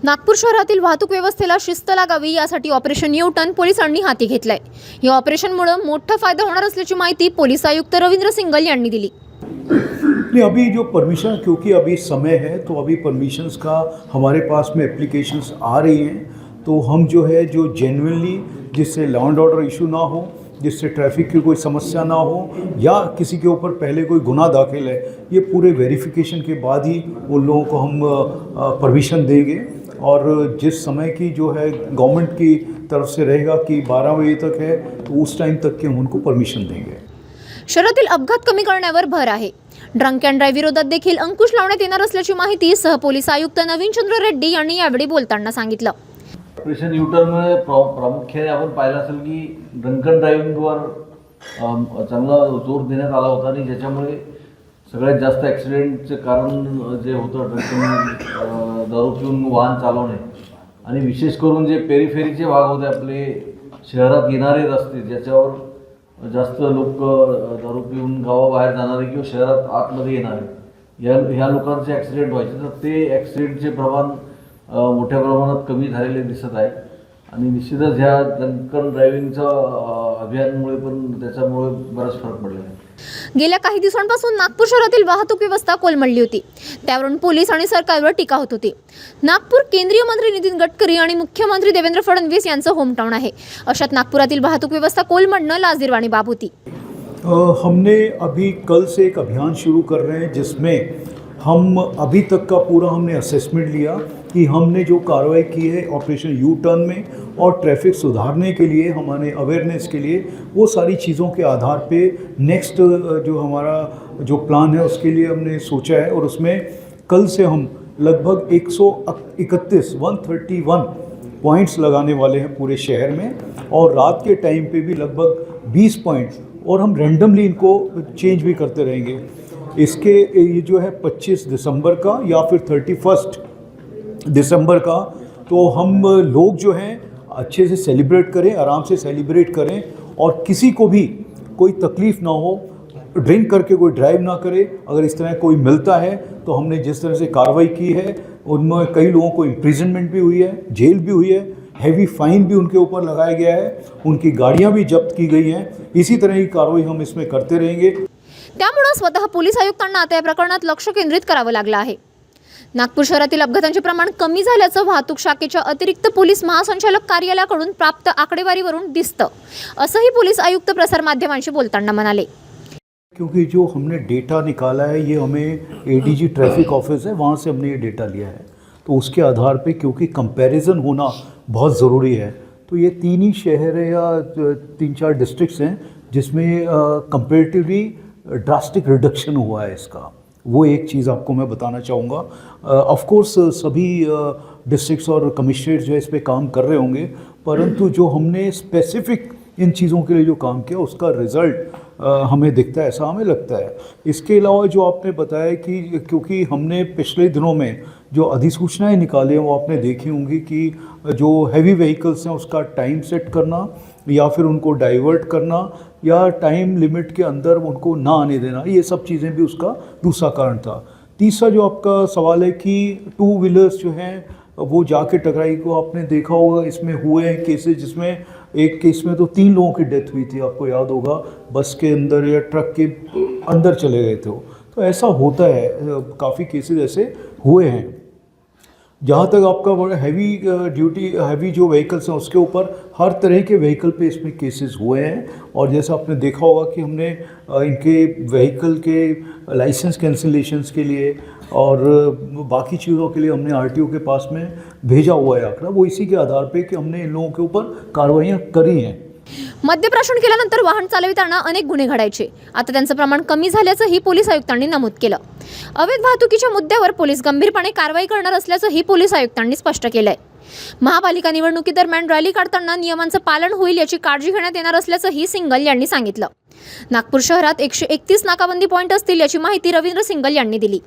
नागपूर शहरातील वाहतूक व्यवस्थेला शिस्त लागावी यासाठी ऑपरेशन यू टर्न पोलिसांनी हाती घेतलंय। या ऑपरेशनमुळे मोठा फायदा होणार असल्याची माहिती पोलीस आयुक्त रवींद्र सिंगल यांनी दिली। नहीं, अभी जो परमिशन, क्योंकि अभी समय है तो अभी परमिशंस का हमारे पास में एप्लीकेशंस आ रही हैं, तो हम जो है जो जेन्युइनली जिससे लॉ एंड ऑर्डर इशू ना हो, जिससे ट्रैफिक की कोई समस्या ना हो या किसी के ऊपर पहले कोई गुनाह दाखिल है, ये पूरे वेरिफिकेशन के बाद ही उन लोगों को हम परमिशन देंगे। और जिस समय की जो है गवर्नमेंट की तरफ से रहेगा कि 12 बजे तक है, तो उस टाइम तक के हम उनको परमिशन देंगे। शहरातील अपघात कमी करण्यावर भर आहे। ड्रंक अँड ड्राइव्ह विरोधात देखील अंकुश लावण्यात येणार असल्याची माहिती सहपोलीस आयुक्त नवीन चंद्र रेड्डी यांनी यावेळी बोलताना सांगितलं। ऑपरेशन यूटर्न में प्रामुख्याने आपण पाहिलं असेल की ड्रंक अँड ड्रायव्हिंगवर चांगला जोर देण्यात आला होता आणि ज्याच्यामुळे सगळ्यात जास्त ॲक्सिडेंटचे कारण जे होतं दारू पिऊन वाहन चालवणे आणि विशेष करून जे पेरिफेरीचे भाग होते आपले शहरात येणारे रस्ते ज्याच्यावर जास्त लोक दारू पिऊन गावाबाहेर जाणारे किंवा शहरात आतमध्ये येणारे ह्या लोकांचे ॲक्सिडेंट व्हायचे, तर ते ॲक्सिडेंटचे प्रमाण मोठ्या प्रमाणात कमी झालेले दिसत आहे। आणि निश्चितच ह्या ड्रंक अँड ड्रायव्हिंगच्या अभियानामुळे पण त्याच्यामुळे बराच फरक पडलेला आहे। गेल्या काही दिवसांपासून नागपूर शहरातील वाहतूक व्यवस्था कोलमडली होती, त्यावरून पोलीस आणि सरकारवर टीका होत होती। नागपूर केंद्रीय मंत्री नितीन गडकरी आणि मुख्यमंत्री देवेंद्र फडणवीस यांचं होमटाउन आहे। अशात नागपुरातील वाहतूक व्यवस्था कोलमडणं लाजिरवाणी बाब होती। हमने अभी कल से एक अभियान शुरू कर रहे हैं जिसमें हम अभी तक का पूरा हमने असेसमेंट लिया कि हमने जो कार्रवाई की है ऑपरेशन यू टर्न में और ट्रैफिक सुधारने के लिए, हमारे अवेयरनेस के लिए, वो सारी चीज़ों के आधार पे नेक्स्ट जो हमारा जो प्लान है उसके लिए हमने सोचा है। और उसमें कल से हम लगभग 131 पॉइंट्स लगाने वाले हैं पूरे शहर में, और रात के टाइम पे भी लगभग 20 पॉइंट्स, और हम रैंडमली इनको चेंज भी करते रहेंगे। इसके ये जो है 25 दिसंबर का या फिर 31 दिसंबर का, तो हम लोग जो हैं अच्छे से सेलिब्रेट करें, आराम से सेलिब्रेट करें, और किसी को भी कोई तकलीफ़ ना हो, ड्रिंक करके कोई ड्राइव ना करे। अगर इस तरह कोई मिलता है तो हमने जिस तरह से कार्रवाई की है उनमें कई लोगों को इम्प्रिजनमेंट भी हुई है, जेल भी हुई है, हैवी फाइन भी उनके ऊपर लगाया गया है, उनकी गाड़ियाँ भी जब्त की गई हैं। इसी तरह की कार्रवाई हम इसमें करते रहेंगे। त्यामुळे स्वतः पोलीस आयुक्तांना आता या प्रकरणात लक्ष केंद्रित करावं लागलं आहे। नागपूर शहरातील अपघातांचे प्रमाण कमी झाल्याचं वाहतूक शाखेच्या अतिरिक्त पोलीस महासंचालक कार्यालयाकडून प्राप्त आकडेवारीवरून दिसतं, असंही पोलीस आयुक्त प्रसारमाध्यमांशी बोलताना म्हणाले। क्योंकि जो हमने डेटा निकाला है ये हमें एडीजी ट्रैफिक ऑफिस है, वहाँ से हमने ये डेटा लिया है, तो उसके आधार पे क्योंकि कंपैरिजन होना बहुत ज़रूरी है, तो ये 3 ही शहर है या 3-4 डिस्ट्रिक्ट्स हैं जिसमें कंपेरेटिवली ड्रास्टिक रिडक्शन हुआ है इसका। वो एक चीज़ आपको मैं बताना चाहूँगा। ऑफ कोर्स सभी डिस्ट्रिक्ट्स और कमिश्नरेट जो है इस पे काम कर रहे होंगे, परंतु जो हमने स्पेसिफिक इन चीज़ों के लिए जो काम किया उसका रिज़ल्ट हमें दिखता है, ऐसा हमें लगता है। इसके अलावा जो आपने बताया कि क्योंकि हमने पिछले दिनों में जो अधिसूचनाएं निकाली हैं वो आपने देखी होंगी कि जो हैवी व्हीकल्स हैं उसका टाइम सेट करना या फिर उनको डाइवर्ट करना या टाइम लिमिट के अंदर उनको ना आने देना, ये सब चीज़ें भी उसका दूसरा कारण था। तीसरा जो आपका सवाल है कि 2 व्हीलर्स जो हैं वो जाके टकराई, को आपने देखा होगा इसमें हुए हैं केसेस जिसमें एक केस में तो 3 लोगों की डेथ हुई थी, आपको याद होगा, बस के अंदर या ट्रक के अंदर चले गए थे। तो ऐसा होता है, काफ़ी केसेस ऐसे हुए हैं। जहाँ तक आपका हैवी जो व्हीकल्स हैं उसके ऊपर हर तरह के व्हीकल पे इसमें केसेस हुए हैं, और जैसा आपने देखा होगा कि हमने इनके व्हीकल के लाइसेंस कैंसिलेशंस के लिए और बाकी चीज़ों के लिए हमने आरटीओ के पास में भेजा हुआ है आंकड़ा, वो इसी के आधार पे कि हमने इन लोगों के ऊपर कार्रवाइयाँ करी हैं। मद्यप्राशन केल्यानंतर वाहन चालविताना अनेक गुन्हे घडायचे, आता त्यांचं प्रमाण कमी झाल्याचंही पोलीस आयुक्तांनी नमूद केलं। अवैध वाहतुकीच्या मुद्द्यावर पोलीस गंभीरपणे कारवाई करणार असल्याचंही पोलीस आयुक्तांनी स्पष्ट केलंय। महापालिका निवडणुकीदरम्यान रॅली काढताना नियमांचं पालन होईल याची काळजी घेण्यात येणार असल्याचंही सिंगल यांनी सांगितलं। नागपूर शहरात 131 नाकाबंदी पॉइंट असतील याची माहिती रवींद्र सिंगल यांनी दिली।